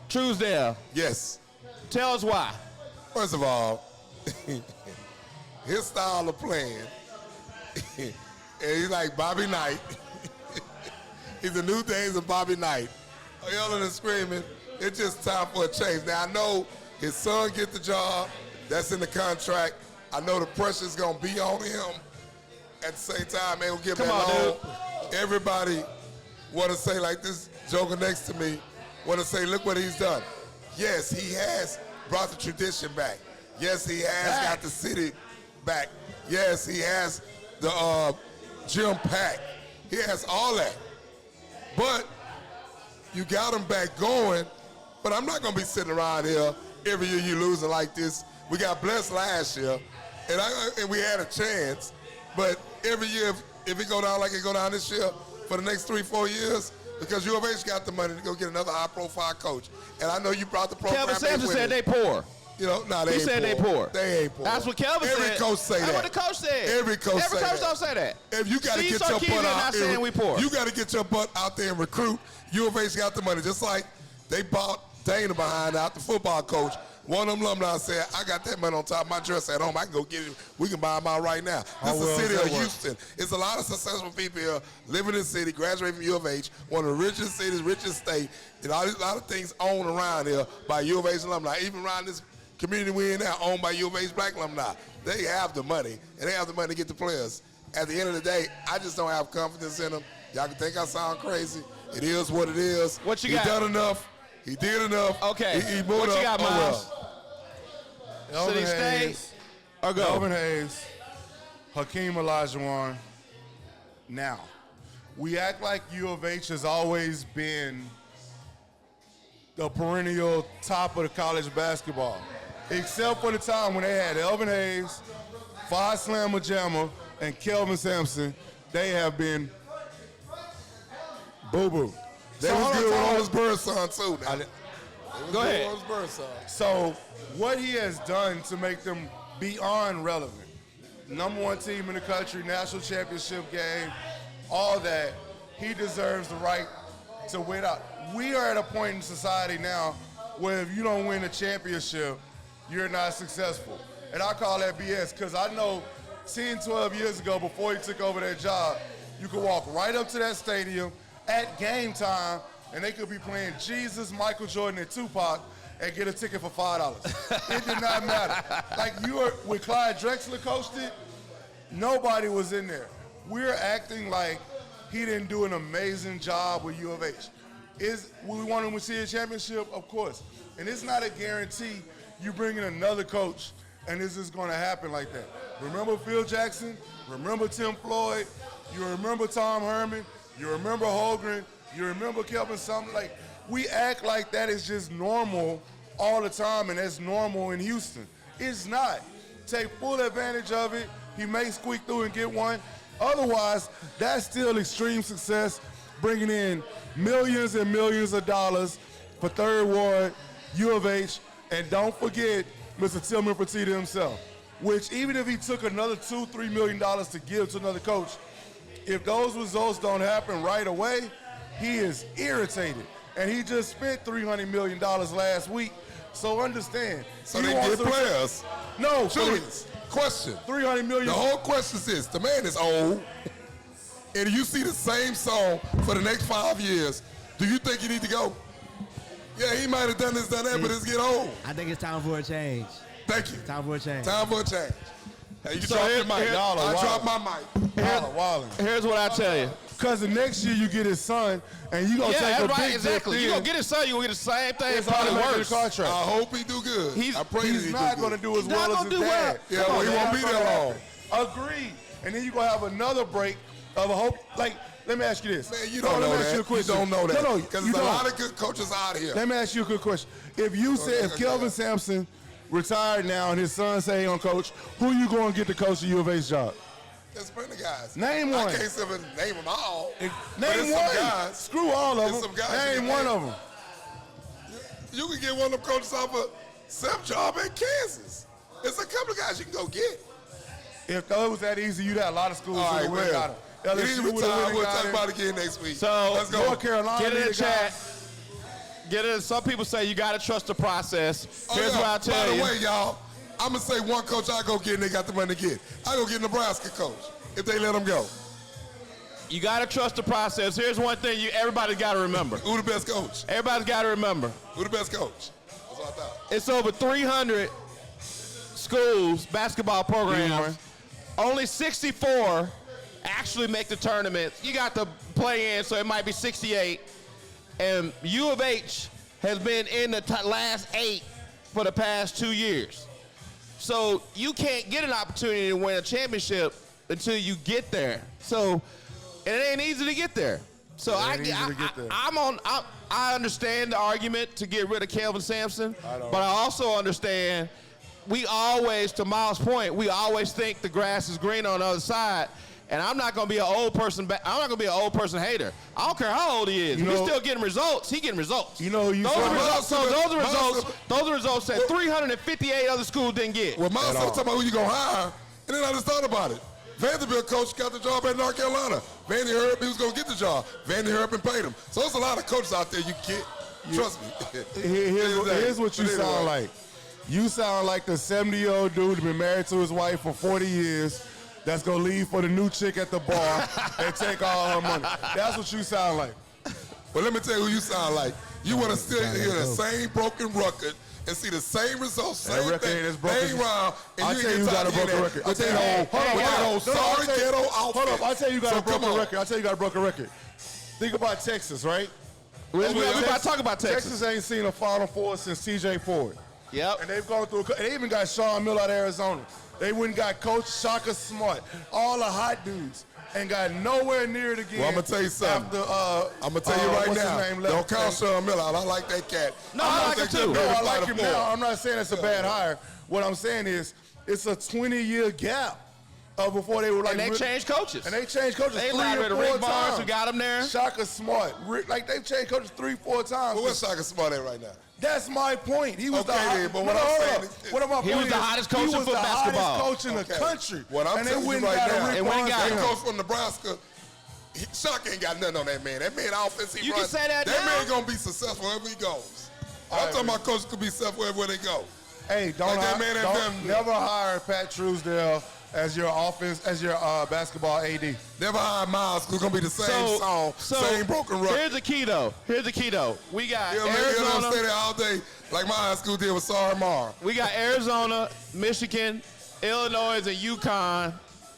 Truesdale. Yes. Tell us why. First of all, his style of playing, and he's like Bobby Knight. He's the new days of Bobby Knight. Yelling and screaming. It's just time for a change. Now, I know his son get the job. That's in the contract. I know the pressure's going to be on him. At the same time, man, we'll give him that. Everybody want to say, like this joker next to me, want to say, look what he's done. Yes, he has brought the tradition back. Yes, he has got the city back. Yes, he has the gym packed. He has all that. But you got him back going, but I'm not going to be sitting around here every year you losing like this. We got blessed last year, and we had a chance. But every year, if it go down like it go down this year for the next 3-4 years, because U of H got the money to go get another high-profile coach. And I know you brought the program. Kelvin Sampson said they poor. You know, no, they ain't poor. He said they poor. They ain't poor. That's what Kelvin said. Every coach say that. That's what the coach said. Every coach don't say that. If you got to get your butt out there, we poor. You got to get your butt out there and recruit. U of H got the money, just like they bought Dana behind out, the football coach. One of them alumni said, I got that money on top of my dress at home. I can go get it. We can buy them out right now. This is the city of Houston. It's a lot of successful people here living in the city, graduating from U of H, one of the richest cities, richest state. And a lot of things owned around here by U of H alumni. Even around this community we in now, owned by U of H black alumni. They have the money, and they have the money to get the players. At the end of the day, I just don't have confidence in them. Y'all can think I sound crazy. It is what it is. What you got? He done enough. He did enough. Okay. He moved what you got, Miles? Well. Should he stay or go? Kelvin Hayes, Hakeem Olajuwon. Now, we act like U of H has always been the perennial top of the college basketball, except for the time when they had Elvin Hayes, Five Slammer Jammer, and Kelvin Sampson. They have been boo-boo. They was good with all his bird son, too. Go ahead. So what he has done to make them beyond relevant, number one team in the country, national championship game, all that, he deserves the right to win out. We are at a point in society now where if you don't win a championship, you're not successful. And I call that BS because I know 10, 12 years ago, before he took over that job, you could walk right up to that stadium at game time and they could be playing Jesus, Michael Jordan, and Tupac and get a ticket for $5. It did not matter. Like when Clyde Drexler coached it, nobody was in there. We're acting like he didn't do an amazing job with U of H. We want him to see a championship? Of course. And it's not a guarantee you bring in another coach and this is going to happen like that. Remember Phil Jackson? Remember Tim Floyd? You remember Tom Herman? You remember Holmgren? You remember Kelvin something? Like, we act like that is just normal all the time and that's normal in Houston. It's not. Take full advantage of it. He may squeak through and get one. Otherwise, that's still extreme success, bringing in millions and millions of dollars for Third Ward, U of H, and don't forget Mr. Tillman Fertitta himself, which even if he took another $2-3 million to give to another coach, if those results don't happen right away, he is irritated. And he just spent $300 million last week, so understand. So they get players. No, Julius, question. $300 million. The whole question is this. The man is old, and you see the same song for the next 5 years. Do you think you need to go? Yeah, he might have done this, done that, but it's get old. I think it's time for a change. Thank you. Time for a change. Time for a change. Hey, you So drop here- your mic. here- I dropped my mic. Here's what I tell you. Because the next year you get his son, and you going to take that's a right, big exactly. dip You're in. going to get his son, you're going to get the same thing, It's probably automatic worse. contract. I hope he do good. I pray He's he not do going good. to do as He's well not as gonna his do well. dad. Yeah, well, he won't be there long. Agreed. And then you're going to have another break of a hope. Like, let me ask you this. Man, you don't know that. You don't know that. No, Because you there's a don't. lot of good coaches out here. Let me ask you a good question. If Kelvin Sampson retired now and his son say he on coach, who you going to get to coach the U of H job? There's plenty of guys. Name one. I can't say name them all. Name one. Guys. Screw all of There's them. some guys Name one of them. You can get one of them coaches off a SEP job in Kansas. There's a couple of guys you can go get. If it was that easy, you'd have a lot of schools All right, who would have got him. He's LSU would retired. have We'll got talk him. about it again next week. So, let's go. North Carolina, get in the chat. Get it. Some people say you got to trust the process. Here's what I tell you. By the way, y'all, I'm going to say one coach I go get and they got the money to get. I go get Nebraska coach if they let him go. You got to trust the process. Here's one thing everybody's got to remember. Who the best coach? Everybody's got to remember. Who the best coach? That's what I thought. It's over 300 schools, basketball programs. Only 64 actually make the tournament. You got the play-in, so it might be 68. And U of H has been in the last 8 for the past 2 years. So you can't get an opportunity to win a championship until you get there. So and it ain't easy to get there. So I understand the argument to get rid of Kelvin Sampson, but I also understand we always, to Miles' point, we always think the grass is greener on the other side. And I'm not gonna be an old person. I'm not gonna be an old person hater. I don't care how old he is. If he's still getting results, he getting results. You know, those are results that 358 other schools didn't get. Well, Miles was talking about who you gonna hire, and then I just thought about it. Vanderbilt coach got the job at North Carolina. Vandy Herb, he was gonna get the job. Vandy Herb and paid him. So there's a lot of coaches out there you get. Trust me. Here's what you sound like. You sound like the 70-year-old dude who's been married to his wife for 40 years. That's gonna leave for the new chick at the bar and take all her money. That's what you sound like. Well, let me tell you who you sound like. You want to still hear the same broken record and see the same results, same thing, same round, and I'll tell you got a broken record. I'll tell you you got a broken record. I'll tell you got a broken record. Think about Texas, right? We about to talk about Texas. Texas ain't seen a Final Four since T.J. Ford. Yep. And they've gone through. They even got Sean Miller out of Arizona. They went and got Coach Shaka Smart, all the hot dudes, and got nowhere near it again. Well, I'm going to tell you something. I'm going to tell you right now. Don't count Sean Miller out. I like that cat. No, I like him too. No, I like him now. I'm not saying it's a bad hire. What I'm saying is it's a 20-year gap before they were like. And they changed coaches. And they changed coaches they 3 or 4 Rick Barnes times. who got him there. Shaka Smart. Like, they've changed coaches 3-4 times. Well, what's Shaka Smart at right now? That's my point. He was but what I'm saying is, he was the hottest coach in basketball. He was the hottest coach in the country. What I'm telling you right now, and when that coach from Nebraska, Shaka ain't got nothing on that man. That man offensive. You can say that now. That man gonna be successful wherever he goes. I'm talking about coaches could be successful wherever they go. Hey, never hire Pat Truesdale as your basketball AD. Never hire Miles, because it's going to be the same song, same broken record. Here's the key, though. We got Arizona. Arizona. Stay there all day like my high school did with Sorry Mar. We got Arizona, Michigan, Illinois, and UConn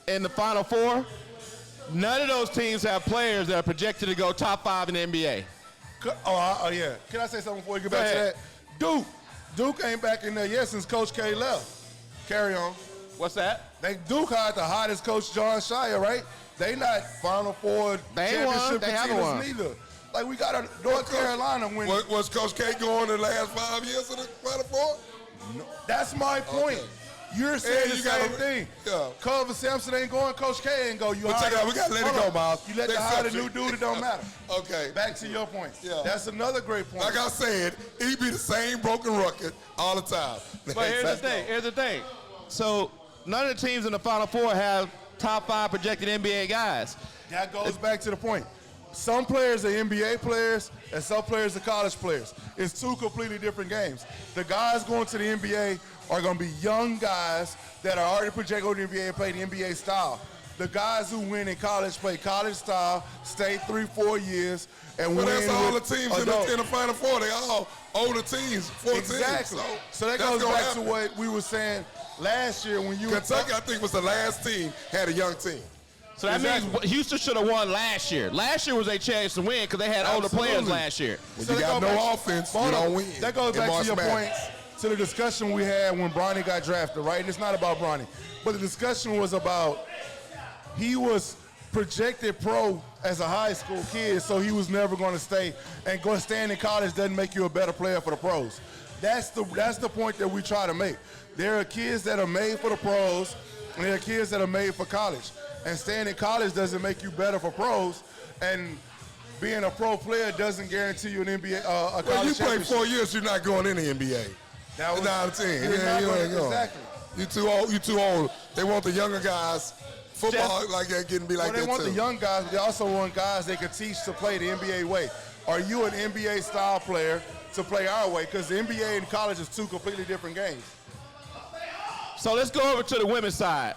in the Final Four. None of those teams have players that are projected to go top 5 in the NBA. Oh, yeah. Can I say something before you get back to that? Duke ain't back in there yet since Coach K left. Carry on. What's that? Duke hired the hottest coach, John Shire, right? They not Final Four championship contenders neither. Like, we got a North Carolina win. Was Coach K going the last 5 years of the Final Four? No, that's my point. Okay. You're saying the same thing. Yeah. Kelvin Sampson ain't going, Coach K ain't go. We got to let it go, Miles. You let hire the new dude, it don't matter. Okay. Back to your point. Yeah. That's another great point. Like I said, he be the same broken record all the time. But here's the thing. So none of the teams in the Final Four have top 5 projected NBA guys. That goes back to the point. Some players are NBA players, and some players are college players. It's 2 completely different games. The guys going to the NBA are going to be young guys that are already projected to the NBA and play the NBA style. The guys who win in college play college style, stay 3-4 years, and win. That's all the teams in the Final Four. They all older teams, 4 exactly. teams. So that goes back to what we were saying last year when you Kentucky, I think, was the last team had a young team. So that means Houston should have won last year. Last year was their chance to win because they had older players last year. When you got no offense, you don't win. That goes back to your point, to the discussion we had when Bronny got drafted, right? And it's not about Bronny. But the discussion was about he was projected pro as a high school kid, so he was never going to stay. And staying in college doesn't make you a better player for the pros. That's the point that we try to make. There are kids that are made for the pros, and there are kids that are made for college. And staying in college doesn't make you better for pros, and being a pro player doesn't guarantee you an NBA, a college Well, you play championship. 4 years, you're not going in the NBA. That was 9 or 10. Yeah, you ain't going. Exactly. You too old. You too old. They want the younger guys. Football like that getting be like that they want too. the young guys, but they also want guys they can teach to play the NBA way. Are you an NBA style player to play our way because the NBA and college is two completely different games. So let's go over to the women's side.